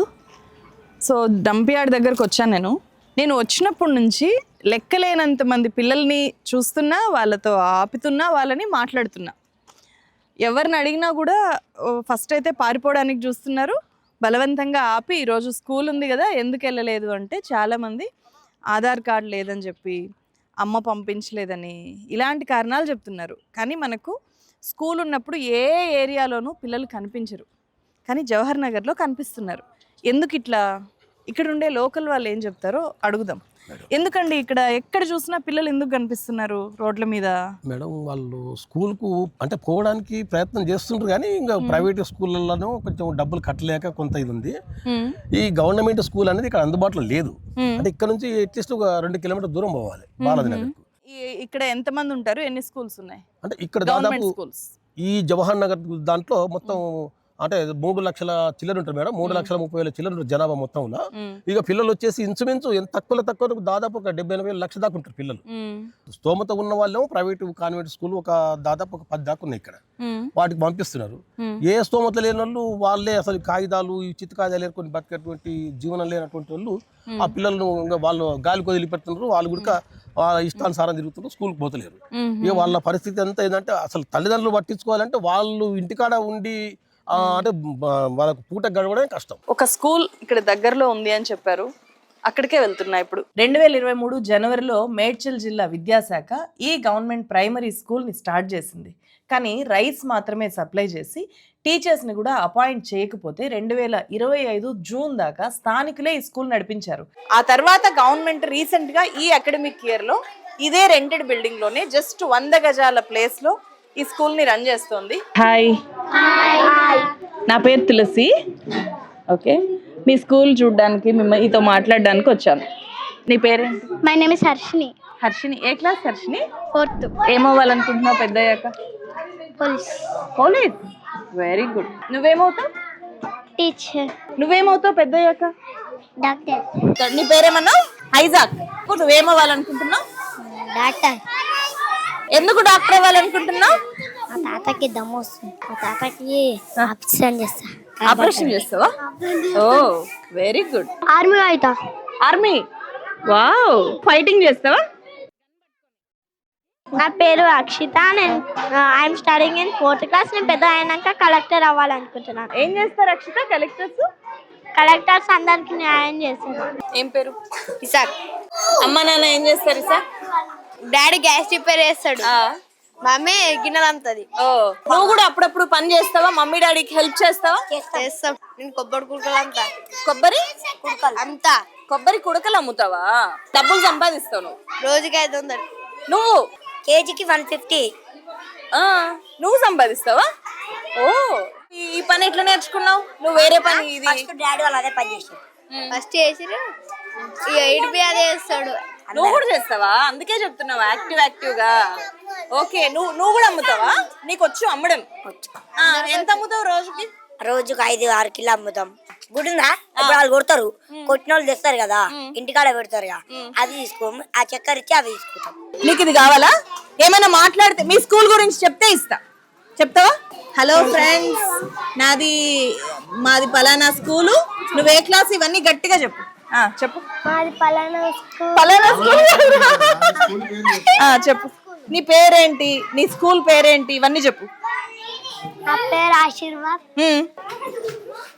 Speaker 1: So dump yard దగ్గరకు వచ్చాను నేను వచ్చినప్పటి నుంచి లెక్కలేనంత మంది పిల్లల్ని చూస్తున్నా, వాళ్ళతో ఆపుతున్నా, వాళ్ళని మాట్లాడుతున్నా. ఎవరిని అడిగినా కూడా ఫస్ట్ అయితే పారిపోవడానికి చూస్తున్నారు, బలవంతంగా ఆపి ఈరోజు స్కూల్ ఉంది కదా ఎందుకు వెళ్ళలేదు అంటే చాలామంది ఆధార్ కార్డు లేదని చెప్పి, అమ్మ పంపించలేదని, ఇలాంటి కారణాలు చెప్తున్నారు. కానీ మనకు స్కూల్ ఉన్నప్పుడు ఏ ఏరియాలోనూ పిల్లలు కనిపించరు, కానీ జవహర్ నగర్లో కనిపిస్తున్నారు. ఎందుకు ఇట్లా? ఇక్కడ ఉండే లోకల్ వాళ్ళు ఏం చెప్తారో అడుగుదాం. ఎందుకండి ఇక్కడ ఎక్కడ చూసినా పిల్లలు ఎందుకు కనిపిస్తున్నారు రోడ్ల మీద?
Speaker 16: మేడం, వాళ్ళు స్కూల్కు అంటే పోవడానికి ప్రయత్నం చేస్తుంటారు, కానీ ఇంకా ప్రైవేట్ స్కూళ్ళలోనూ కొంచెం డబ్బులు కట్టలేక కొంత ఇది ఉంది. ఈ గవర్నమెంట్ స్కూల్ అనేది ఇక్కడ అందుబాటులో లేదు. అంటే ఇక్కడ నుంచి అట్లీస్ట్ ఒక 2 కిలోమీటర్ దూరం పోవాలి బాలాజీ నగర్.
Speaker 1: ఇక్కడ ఎంతమంది ఉంటారు? ఎన్ని స్కూల్స్ ఉన్నాయి?
Speaker 16: అంటే ఇక్కడ దాదాపు ఈ జవహర్ నగర్ దాంట్లో మొత్తం అంటే 3 లక్షల చిల్లర ఉంటారు మేడం. 3,30,000 చిల్లర ఉంటారు జనాభా మొత్తంలో. ఇక పిల్లలు వచ్చేసి ఇంచుమించు ఎంత తక్కువ దాదాపు ఒక 70,000 లక్ష దాకా ఉంటారు పిల్లలు. స్తోమత ఉన్న వాళ్ళేమో ప్రైవేట్ కాన్వెంట్ స్కూల్ ఒక దాదాపు ఒక 10 దాకా ఉన్నాయి ఇక్కడ. వాటికి పంపిస్తున్నారు. ఏ స్తోమత లేని వాళ్ళు వాళ్ళే అసలు కాగితాలు, ఈ చిత్త కాగితాలు ఏర్కొని బతికేటువంటి జీవనం లేనటువంటి వాళ్ళు ఆ పిల్లలను వాళ్ళు గాలికి వదిలిపెడుతున్నారు. వాళ్ళు కూడా వాళ్ళ ఇష్టానుసారం తిరుగుతున్నారు, స్కూల్కి పోతలేరు. ఇక వాళ్ళ పరిస్థితి అంతా ఏంటంటే అసలు తల్లిదండ్రులు పట్టించుకోవాలంటే వాళ్ళు ఇంటికాడ ఉండి అంటే వాళ్ళకు పూట గడవడం కష్టం.
Speaker 1: ఒక స్కూల్ ఇక్కడ దగ్గరలో ఉంది అని చెప్పారు, అక్కడికే వెళ్తున్నా ఇప్పుడు. 2023 జనవరిలో మేడ్చల్ జిల్లా విద్యాశాఖ ఈ గవర్నమెంట్ ప్రైమరీ స్కూల్ని స్టార్ట్ చేసింది. కానీ రైస్ మాత్రమే సప్లై చేసి టీచర్స్ని కూడా అపాయింట్ చేయకపోతే 2025 జూన్ దాకా స్థానికులే ఈ స్కూల్ నడిపించారు. ఆ తర్వాత గవర్నమెంట్ రీసెంట్గా ఈ అకాడమిక్ ఇయర్లో ఇదే రెంటెడ్ బిల్డింగ్లోనే జస్ట్ 100 గజాల ప్లేస్లో ఈ స్కూల్ని రన్ చేస్తోంది. హాయ్, నా పేరు తులసి. ఓకే, మీ స్కూల్ చూడడానికి మీతో మాట్లాడడానికి వచ్చాను. నీ పేరేంటి?
Speaker 3: My name is Harshini.
Speaker 1: Harshini, ఏ క్లాస్ హర్షిని?
Speaker 3: 4th.
Speaker 1: ఏమవ్వాలనుకుంటున్నావు పెద్దయ్యాక?
Speaker 3: పోలీస్.
Speaker 1: Police, very good. నువ్వేమవుతావు?
Speaker 3: టీచర్.
Speaker 1: నువ్వేమవుతావు పెద్దయ్యాక?
Speaker 3: డాక్టర్.
Speaker 1: నీ పేరేమన్నావు? ఐజాక్. నువ్వేమవ్వాలనుకుంటున్నావు?
Speaker 3: డాక్టర్.
Speaker 1: ఎందుకు డాక్టర్ అవ్వాలనుకుంటున్నావు?
Speaker 3: మా తాతకి దమ్ము వస్తుంది, మా తాతకి ఆపరేషన్ చేస్తా.
Speaker 1: ఆపరేషన్ చేస్తావా? ఓ వెరీ గుడ్.
Speaker 3: ఆర్మీ అవుతా.
Speaker 1: Army, wow. ఫైటింగ్ చేస్తావా?
Speaker 3: నా పేరు అక్షిత. నేను I'm studying in 4th class. నేను పెద్ద అయినాక కలెక్టర్ అవ్వాలనుకుంటున్నాను.
Speaker 1: ఏం చేస్తారు అక్షిత?
Speaker 3: కలెక్టర్స్ అందరికి న్యాయం చేస్తారు.
Speaker 1: ఏం పేరు? ఇసాక్. అమ్మ నాన్న ఏం చేస్తారు? ఇసాక్
Speaker 3: డాడీ గ్యాస్ రిపేర్ చేస్తాడు, మమ్మీ గిన్నెలు అమ్ముతుంది.
Speaker 1: నువ్వు కూడా అప్పుడప్పుడు పని చేస్తావా? మమ్మీ డాడీకి హెల్ప్ చేస్తావా?
Speaker 3: చేస్తాం. నేను కొబ్బరి కుడకలు అమ్ముతా.
Speaker 1: కొబ్బరి
Speaker 3: కుడకలు అమ్ముతా.
Speaker 1: కొబ్బరి కుడకలు అమ్ముతావా? డబ్బులు సంపాదిస్తావు నువ్వు?
Speaker 3: రోజుకి 500.
Speaker 1: నువ్వు
Speaker 3: కేజీకి 150.
Speaker 1: నువ్వు సంపాదిస్తావా? ఓ, ఈ పని ఎట్లా నేర్చుకున్నావు నువ్వు? వేరే పని ఇది?
Speaker 3: డాడీ వాళ్ళు అదే పని చేశారు. ఫస్ట్ చేసిరు, ఇక ఏడిపి అదే చేస్తాడు.
Speaker 1: నువ్వు కూడా చేస్తావా? అందుకే చెప్తున్నావా యాక్టివ్ గా. ఓకే, నువ్వు కూడా అమ్ముతావా? నీకు వచ్చు అమ్మడం? ఎంత అమ్ముతావు రోజుకి?
Speaker 3: రోజుకు 5-6 కిలో అమ్ముతాం. గుడిందా ఇప్పుడు వాళ్ళు కొడతారు, కొట్టిన వాళ్ళు తెస్తారు కదా, ఇంటికాడ పెడతారు కదా, అది తీసుకోము. ఆ చక్కెర ఇచ్చి అవి తీసుకుంటాం.
Speaker 1: నీకు ఇది కావాలా? ఏమైనా మాట్లాడితే మీ స్కూల్ గురించి చెప్తే ఇస్తా. చెప్తావా? హలో ఫ్రెండ్స్, మాది పలానా స్కూలు, నువ్వు ఏ క్లాస్, ఇవన్నీ గట్టిగా చెప్పు. చెప్పు.
Speaker 3: మాది పలానా
Speaker 1: స్కూల్. చెప్పు. నీ పేరేంటి, నీ స్కూల్ పేరేంటి, ఇవన్నీ చెప్పు.
Speaker 3: నా పేరు ఆశీర్వాద్.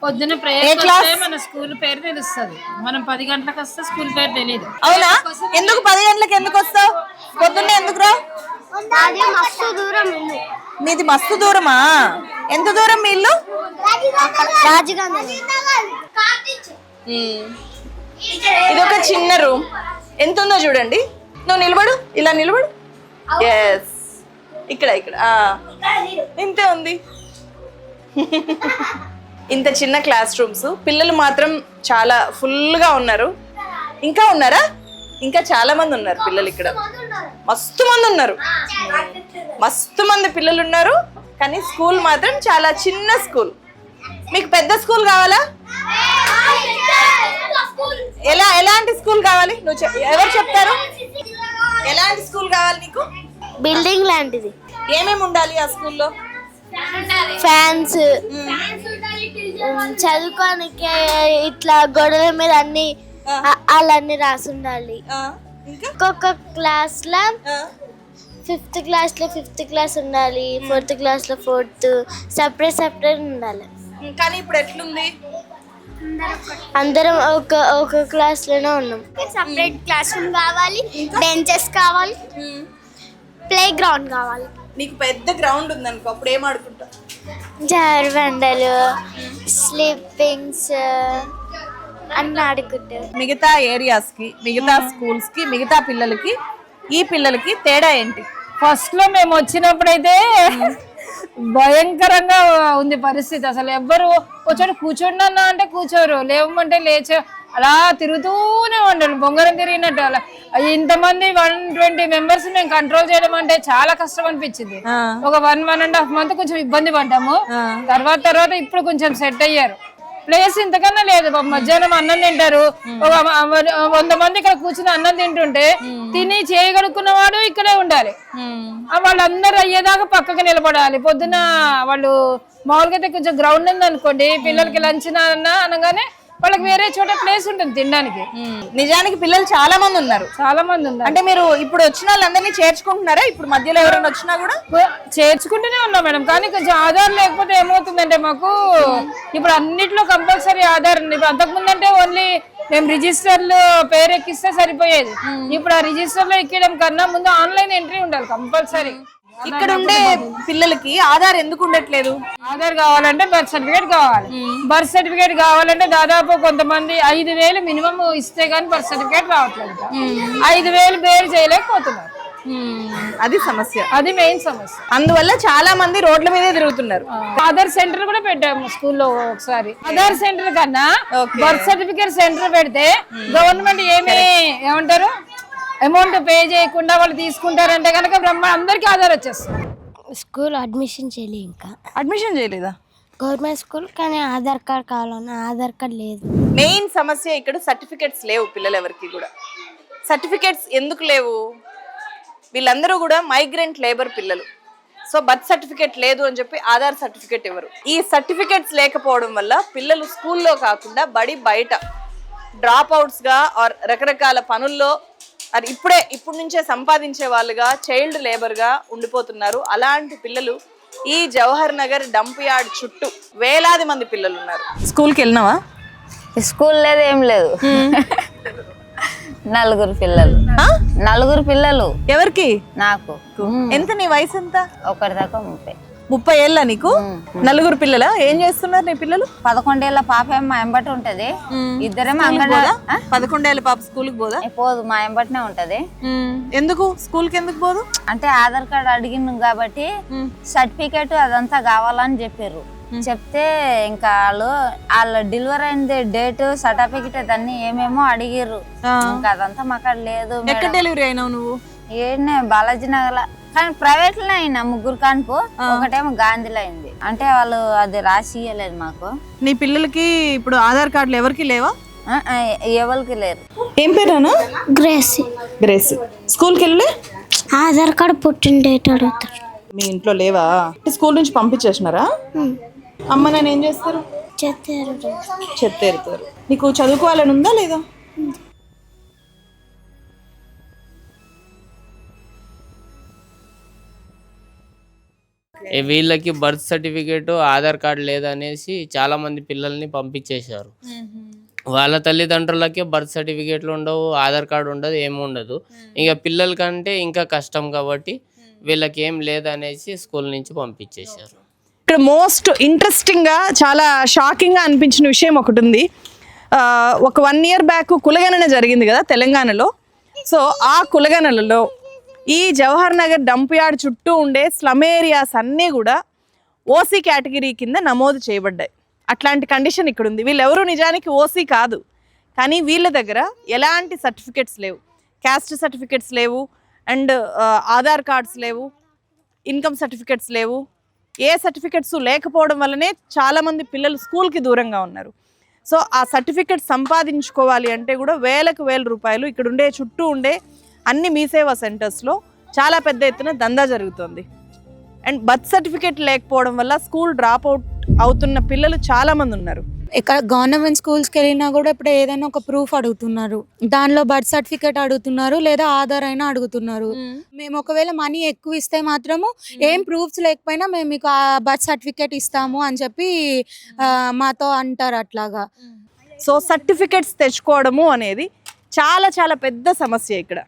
Speaker 13: పొద్దున ప్రేయర్ మన స్కూల్ పేరు తెలుస్తుంది. మనం 10 గంటలకు వస్తే స్కూల్ పేరు తెలియదు.
Speaker 1: అవునా? ఎందుకు 10 గంటలకు ఎందుకు వస్తావు? పొద్దున్నే ఎందుకు రా?
Speaker 3: మస్తు దూరం ఇల్లు.
Speaker 1: మీది మస్తు దూరమా? ఎంత దూరం మీ ఇల్లు?
Speaker 3: రాజగాంధీ.
Speaker 1: ఇది ఒక చిన్న రూమ్. ఎంత ఉందో చూడండి. నువ్వు నిలబడు, ఇలా నిలబడు. ఎస్, ఇక్కడ ఇంతే ఉంది. ఇంత చిన్న క్లాస్ రూమ్స్. పిల్లలు మాత్రం చాలా ఫుల్గా ఉన్నారు. ఇంకా ఉన్నారా? ఇంకా చాలా మంది ఉన్నారు పిల్లలు ఇక్కడ. మస్తు మంది ఉన్నారు, మస్తు మంది పిల్లలు ఉన్నారు. కానీ స్కూల్ మాత్రం చాలా చిన్న స్కూల్. మీకు పెద్ద స్కూల్ కావాలా? ఎలాంటి స్కూల్ కావాలి? ఎవరు చెప్తారు? ఎలాంటి స్కూల్ కావాలి నీకు?
Speaker 3: బిల్డింగ్ లాంటిది.
Speaker 1: ఏమేమి ఉండాలి ఆ స్కూల్లో?
Speaker 3: ఫ్యాన్స్, చదువుకోనికి ఇట్లా గోడల మీద అన్ని వాళ్ళన్నీ రాసి ఉండాలి. ఒక్కొక్క క్లాస్ లో 5th క్లాస్ లో 5th క్లాస్ ఉండాలి, 4th క్లాస్ లో 4th, సెపరేట్ ఉండాలి.
Speaker 1: కానీ ఇప్పుడు ఎట్లుంది?
Speaker 3: అందరం ఒక క్లాస్ లోనే ఉన్నాం. సెపరేట్ క్లాస్ రూమ్ కావాలి, బెంచెస్ కావాలి, ప్లే గ్రౌండ్ కావాలి.
Speaker 1: నీకు పెద్ద గ్రౌండ్ ఉందనుకో, అప్పుడు ఏం ఆడుకుంటావు?
Speaker 3: జారుబండలు, స్లీపింగ్స్ అన్ని ఆడుకుంటారు.
Speaker 1: మిగతా ఏరియాస్ కి, మిగతా స్కూల్స్ కి, మిగతా పిల్లలకి, ఈ పిల్లలకి తేడా ఏంటి?
Speaker 13: ఫస్ట్ లో మేము వచ్చినప్పుడైతే భయంకరంగా ఉంది పరిస్థితి. అసలు ఎవ్వరు వచ్చాడు కూర్చోండి అన్న అంటే కూర్చోరు, లేవమంటే లేచే, అలా తిరుగుతూనే ఉండాలి బొంగరం తిరిగినట్టు. అలా ఇంతమంది 120 మెంబర్స్ మేము కంట్రోల్ చేయడం అంటే చాలా కష్టం అనిపించింది. ఒక 1.5 month కొంచెం ఇబ్బంది పడ్డాము. తర్వాత ఇప్పుడు కొంచెం సెట్ అయ్యారు. ప్లేస్ ఇంతకన్నా లేదు. మధ్యాహ్నం అన్నం తింటారు, ఒక 100 మంది ఇక్కడ కూర్చుని అన్నం తింటుంటే తిని చేయగలుగుకున్న వాడు ఇక్కడే ఉండాలి. వాళ్ళందరూ అయ్యేదాకా పక్కకి నిలబడాలి. పొద్దున వాళ్ళు మామూలుగా అయితే కొంచెం గ్రౌండ్ ఉంది అనుకోండి, పిల్లలకి లంచ్ అనగానే వాళ్ళకి వేరే చోట ప్లేస్ ఉంటుంది తినడానికి.
Speaker 1: నిజానికి పిల్లలు చాలా మంది ఉన్నారు. అంటే మీరు ఇప్పుడు వచ్చిన వాళ్ళందరినీ చేర్చుకుంటున్నారా? ఇప్పుడు మధ్యలో ఎవరైనా వచ్చినా కూడా
Speaker 13: చేర్చుకుంటూనే ఉన్నాం మేడం. కానీ కొంచెం ఆధార్ లేకపోతే ఏమవుతుందంటే మాకు ఇప్పుడు అన్నిట్లో కంపల్సరీ ఆధార్ ఉంది. ఇప్పుడు అంతకుముందు అంటే ఓన్లీ మేము రిజిస్టర్లో పేరు ఎక్కిస్తే సరిపోయేది. ఇప్పుడు ఆ రిజిస్టర్ లో ఎక్కడం కన్నా ముందు ఆన్లైన్ ఎంట్రీ ఉండాలి కంపల్సరీ.
Speaker 1: ఇక్కడ ఉండే పిల్లలకి ఆధార్ ఎందుకు ఉండట్లేదు?
Speaker 13: ఆధార్ కావాలంటే బర్త్ సర్టిఫికేట్ కావాలి. బర్త్ సర్టిఫికేట్ కావాలంటే దాదాపు కొంతమంది 5,000 మినిమం ఇస్తే గానీ బర్త్ సర్టిఫికేట్ రావట్లేదు. 5,000 బేర్ చేయలేకపోతున్నారు.
Speaker 1: అది సమస్య,
Speaker 13: అది మెయిన్ సమస్య.
Speaker 1: అందువల్ల చాలా మంది రోడ్ల మీదే తిరుగుతున్నారు.
Speaker 13: ఆధార్ సెంటర్ కూడా పెట్టాము స్కూల్లో ఒకసారి. ఆధార్ సెంటర్ కన్నా బర్త్ సర్టిఫికేట్ సెంటర్ పెడితే గవర్నమెంట్ ఏమంటారు అమౌంట్ పే చేయకుండా వాళ్ళు తీసుకుంటారంటే కనుక అందరికి ఆధార్ వచ్చేస్తుంది.
Speaker 3: స్కూల్ అడ్మిషన్ చేయలేదు. ఇంకా
Speaker 1: అడ్మిషన్ చేయలేదా?
Speaker 3: గవర్నమెంట్ స్కూల్, కానీ ఆధార్ కార్డ్ కావాలన్నా ఆధార్ కార్డ్ లేదు.
Speaker 1: మెయిన్ సమస్య ఇక్కడ సర్టిఫికేట్స్ లేవు పిల్లలు ఎవరికి కూడా. సర్టిఫికేట్స్ ఎందుకు లేవు? వీళ్ళందరూ కూడా మైగ్రెంట్ లేబర్ పిల్లలు. సో బర్త్ సర్టిఫికేట్ లేదు అని చెప్పి ఆధార్ సర్టిఫికేట్ ఇవ్వరు. ఈ సర్టిఫికేట్స్ లేకపోవడం వల్ల పిల్లలు స్కూల్లో కాకుండా బయట డ్రాప్ అవుట్స్గా ఆర్ రకరకాల పనుల్లో అది ఇప్పుడు నుంచే సంపాదించే వాళ్ళుగా, చైల్డ్ లేబర్గా ఉండిపోతున్నారు. అలాంటి పిల్లలు ఈ జవహర్ నగర్ డంప్ యార్డ్ చుట్టూ వేలాది మంది పిల్లలు ఉన్నారు. స్కూల్కి వెళ్ళినావా?
Speaker 4: స్కూల్ లేదు, ఏం లేదు. 4 పిల్లలు. 4 పిల్లలు.
Speaker 1: ఎవరికి?
Speaker 4: నాకు.
Speaker 1: ఎంత నీ వయసు ఎంత?
Speaker 4: 1 దాకా 30.
Speaker 1: 30 ఏళ్ళ నీకు? నలుగురు పిల్లల? ఏం చేస్తున్నారు నీ పిల్లలు?
Speaker 4: 11 ఏళ్ళ పాప ఏమో మా ఎంబటి ఉంటది, ఇద్దరేమో అంగన్వాడీ.
Speaker 1: 11 ఏళ్ళ పాప స్కూల్కి పోదా?
Speaker 4: పోదు, మా ఎంబటినే ఉంటది.
Speaker 1: ఎందుకు స్కూల్కి ఎందుకు పోదు?
Speaker 4: అంటే ఆధార్ కార్డు అడిగినాం కాబట్టి సర్టిఫికేట్ అదంతా కావాలని చెప్పారు. చెప్తే ఇంకా వాళ్ళ డెలివరీ అయింది డేట్ సర్టిఫికేట్ అదన్నీ ఏమేమో అడిగిర్రు. ఇంకా అదంతా మాకు లేదు.
Speaker 1: ఎక్కడ డెలివరీ అయినావు నువ్వు?
Speaker 4: ఏడనే బాలాజీ నగర్, కానీ ప్రైవేట్ లోనే అయినా 3 కాన్పు, ఒకటేమో గాంధీలో అయింది. అంటే వాళ్ళు అది రాసి ఇయ్యలేదు మాకు.
Speaker 1: నీ పిల్లలకి ఇప్పుడు ఆధార్ కార్డులు ఎవరికి లేవా?
Speaker 4: ఎవరికి లేరు.
Speaker 1: ఏం పేరానా?
Speaker 3: గ్రేసీ.
Speaker 1: గ్రేస్. స్కూల్కి వెళ్ళి
Speaker 3: ఆధార్ కార్డు పుట్టిన డేట్ అడుగుతారు.
Speaker 1: మీ ఇంట్లో లేవా? స్కూల్ నుంచి పంపించేసినారా? అమ్మ నాన్న ఏం చేస్తారు? చెత్త ఎరుతారు. నీకు చదువుకోవాలని ఉందా లేదా?
Speaker 17: వీళ్ళకి బర్త్ సర్టిఫికేట్ ఆధార్ కార్డు లేదనేసి చాలా మంది పిల్లల్ని పంపించేశారు. వాళ్ళ తల్లిదండ్రులకే బర్త్ సర్టిఫికేట్లు ఉండవు, ఆధార్ కార్డు ఉండదు, ఏమి ఉండదు. ఇంకా పిల్లలకంటే ఇంకా కష్టం కాబట్టి వీళ్ళకి ఏం లేదనేసి స్కూల్ నుంచి పంపించేశారు.
Speaker 1: ఇక్కడ మోస్ట్ ఇంట్రెస్టింగ్గా చాలా షాకింగ్గా అనిపించిన విషయం ఒకటి ఉంది. ఒక 1 year బ్యాక్ కులగణన జరిగింది కదా తెలంగాణలో. సో ఆ కులగణనలో ఈ జవహర్ నగర్ డంప్ యార్డ్ చుట్టూ ఉండే స్లమ్ ఏరియాస్ అన్నీ కూడా ఓసీ కేటగిరీ కింద నమోదు చేయబడ్డాయి. అట్లాంటి కండిషన్ ఇక్కడ ఉంది. వీళ్ళెవరూ నిజానికి ఓసీ కాదు, కానీ వీళ్ళ దగ్గర ఎలాంటి సర్టిఫికెట్స్ లేవు, క్యాస్ట్ సర్టిఫికెట్స్ లేవు, అండ్ ఆధార్ కార్డ్స్ లేవు, ఇన్కమ్ సర్టిఫికెట్స్ లేవు. ఏ సర్టిఫికెట్స్ లేకపోవడం వల్లనే చాలామంది పిల్లలు స్కూల్కి దూరంగా ఉన్నారు. సో ఆ సర్టిఫికెట్ సంపాదించుకోవాలి అంటే కూడా వేలకు వేల రూపాయలు ఇక్కడ ఉండే చుట్టూ ఉండే అన్ని మీ సేవా సెంటర్స్లో చాలా పెద్ద ఎత్తున దందా జరుగుతుంది. అండ్ బర్త్ సర్టిఫికెట్ లేకపోవడం వల్ల స్కూల్ డ్రాప్ అవుట్ అవుతున్న పిల్లలు చాలామంది ఉన్నారు.
Speaker 18: ఇక్కడ గవర్నమెంట్ స్కూల్స్కి వెళ్ళినా కూడా ఇప్పుడు ఏదైనా ఒక ప్రూఫ్ అడుగుతున్నారు, దానిలో బర్త్ సర్టిఫికేట్ అడుగుతున్నారు, లేదా ఆధార్ అయినా అడుగుతున్నారు. మేము ఒకవేళ మనీ ఎక్కువ ఇస్తే మాత్రము ఏం ప్రూఫ్స్ లేకపోయినా మేము మీకు ఆ బర్త్ సర్టిఫికేట్ ఇస్తాము అని చెప్పి మాతో అంటారు అట్లాగా.
Speaker 1: సో సర్టిఫికెట్స్ తెచ్చుకోవడము అనేది చాలా చాలా పెద్ద సమస్య ఇక్కడ.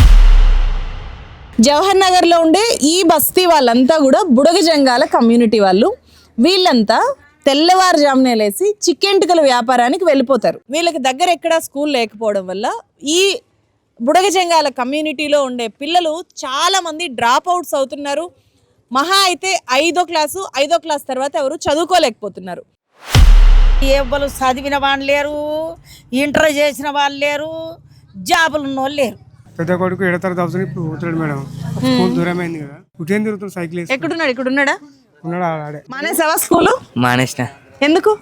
Speaker 1: జవహర్ నగర్లో ఉండే ఈ బస్తీ వాళ్ళంతా కూడా బుడగ జంగాల కమ్యూనిటీ వాళ్ళు. వీళ్ళంతా తెల్లవారుజామునే లేసి చిక్కెంటుకల వ్యాపారానికి వెళ్ళిపోతారు. వీళ్ళకి దగ్గర ఎక్కడా స్కూల్ లేకపోవడం వల్ల ఈ బుడగ జంగాల కమ్యూనిటీలో ఉండే పిల్లలు చాలామంది డ్రాప్ అవుట్స్ అవుతున్నారు. మహా అయితే 5వ క్లాస్ తర్వాత ఎవరు చదువుకోలేకపోతున్నారు.
Speaker 5: ఎవ్వరు చదివిన వాళ్ళు లేరు, ఇంటర్ చేసిన వాళ్ళు లేరు, జాబులు ఉన్న వాళ్ళు లేరు.
Speaker 19: పెద్ద కొడుకు 7వ తరగతి అవుతుంది, ఇప్పుడు పోతున్నాడు మేడం. స్కూల్ దూరమైంది కదా, ఉదయం తిరుగుతుంది సైకిల్ వేసి.
Speaker 1: ఎక్కడున్నాడు? ఇక్కడ ఉన్నాడా?
Speaker 19: ఉన్నాడు ఆడే.
Speaker 1: మానేసావా స్కూల్?
Speaker 20: మానేసిన.
Speaker 1: ఎందుకు?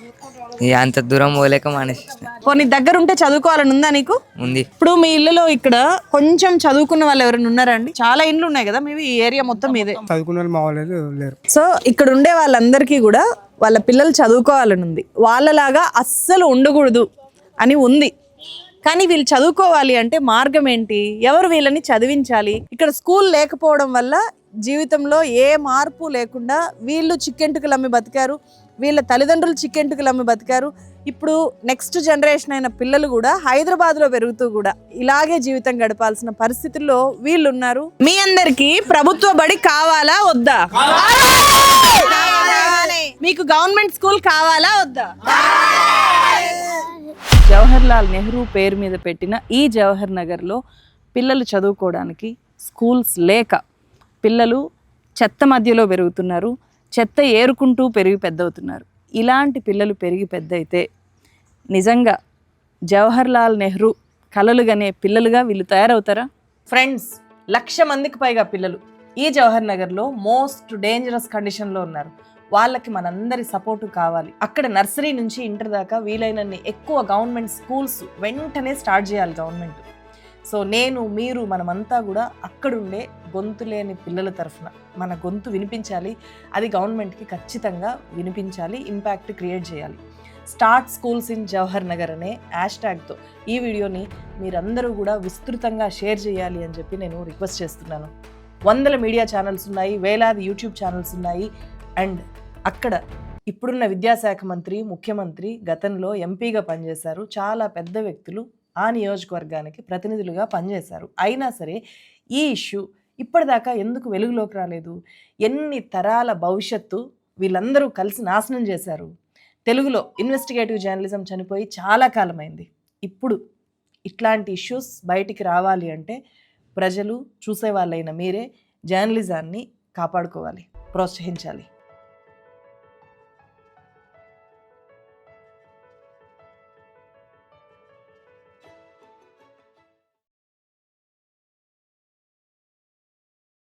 Speaker 20: అంత దూరం పోలేక మానేసిన.
Speaker 1: నీ దగ్గర ఉంటే చదువుకోవాలని ఉందా నీకు?
Speaker 20: ఉంది.
Speaker 1: ఇప్పుడు మీ ఇల్లులో ఇక్కడ కొంచెం చదువుకున్న వాళ్ళు ఎవరైనా ఉన్నారా అండి? చాలా ఇండ్లు ఉన్నాయి కదా మీవి, ఈ ఏరియా మొత్తం మీదే.
Speaker 19: చదువుకున్న వాళ్ళు మా వాళ్ళు లేరు.
Speaker 1: సో ఇక్కడ ఉండే వాళ్ళందరికీ కూడా వాళ్ళ పిల్లలు చదువుకోవాలని ఉంది. వాళ్ళలాగా అస్సలు ఉండకూడదు అని ఉంది. కానీ వీళ్ళు చదువుకోవాలి అంటే మార్గం ఏంటి? ఎవరు వీళ్ళని చదివించాలి? ఇక్కడ స్కూల్ లేకపోవడం వల్ల జీవితంలో ఏ మార్పు లేకుండా వీళ్ళు చిక్కెంటుకలు అమ్మి బతికారు, వీళ్ళ తల్లిదండ్రులు చిక్కెంటుకలు అమ్మి బతికారు. ఇప్పుడు నెక్స్ట్ జనరేషన్ అయిన పిల్లలు కూడా హైదరాబాద్లో పెరుగుతూ కూడా ఇలాగే జీవితం గడపాల్సిన పరిస్థితుల్లో వీళ్ళు ఉన్నారు. మీ అందరికీ ప్రభుత్వ బడి కావాలా వద్దా? మీకు గవర్నమెంట్ స్కూల్ కావాలా వద్దా? జవహర్ లాల్ నెహ్రూ పేరు మీద పెట్టిన ఈ జవహర్ నగర్లో పిల్లలు చదువుకోవడానికి స్కూల్స్ లేక పిల్లలు చెత్త మధ్యలో పెరుగుతున్నారు, చెత్త ఏరుకుంటూ పెరిగి పెద్దవుతున్నారు. ఇలాంటి పిల్లలు పెరిగి పెద్ద అయితే నిజంగా జవహర్ లాల్ నెహ్రూ కలలుగానే పిల్లలుగా వీళ్ళు తయారవుతారా? ఫ్రెండ్స్, 1,00,000 మందికి పైగా పిల్లలు ఈ జవహర్ నగర్లో మోస్ట్ డేంజరస్ కండిషన్లో ఉన్నారు. వాళ్ళకి మనందరి సపోర్టు కావాలి. అక్కడ నర్సరీ నుంచి ఇంటర్ దాకా వీలైనన్ని ఎక్కువ గవర్నమెంట్ స్కూల్స్ వెంటనే స్టార్ట్ చేయాలి గవర్నమెంట్. సో నేను, మీరు, మనమంతా కూడా అక్కడుండే గొంతు లేని పిల్లల తరఫున మన గొంతు వినిపించాలి. అది గవర్నమెంట్కి ఖచ్చితంగా వినిపించాలి, ఇంపాక్ట్ క్రియేట్ చేయాలి. Start schools in Jawahar Nagar అనే హ్యాష్ట్యాగ్తో ఈ వీడియోని మీరందరూ కూడా విస్తృతంగా షేర్ చేయాలి అని చెప్పి నేను రిక్వెస్ట్ చేస్తున్నాను. 100 మీడియా ఛానల్స్ ఉన్నాయి, వేలాది యూట్యూబ్ ఛానల్స్ ఉన్నాయి. అండ్ అక్కడ ఇప్పుడున్న విద్యాశాఖ మంత్రి, ముఖ్యమంత్రి గతంలో ఎంపీగా పనిచేశారు. చాలా పెద్ద వ్యక్తులు ఆ నియోజకవర్గానికి ప్రతినిధులుగా పనిచేశారు. అయినా సరే ఈ ఇష్యూ ఇప్పటిదాకా ఎందుకు వెలుగులోకి రాలేదు? ఎన్ని తరాల భవిష్యత్తు వీళ్ళందరూ కలిసి నాశనం చేశారు. తెలుగులో ఇన్వెస్టిగేటివ్ జర్నలిజం చనిపోయి చాలా కాలమైంది. ఇప్పుడు ఇట్లాంటి ఇష్యూస్ బయటికి రావాలి అంటే ప్రజలు, చూసేవాళ్ళైన మీరే జర్నలిజాన్ని కాపాడుకోవాలి, ప్రోత్సహించాలి.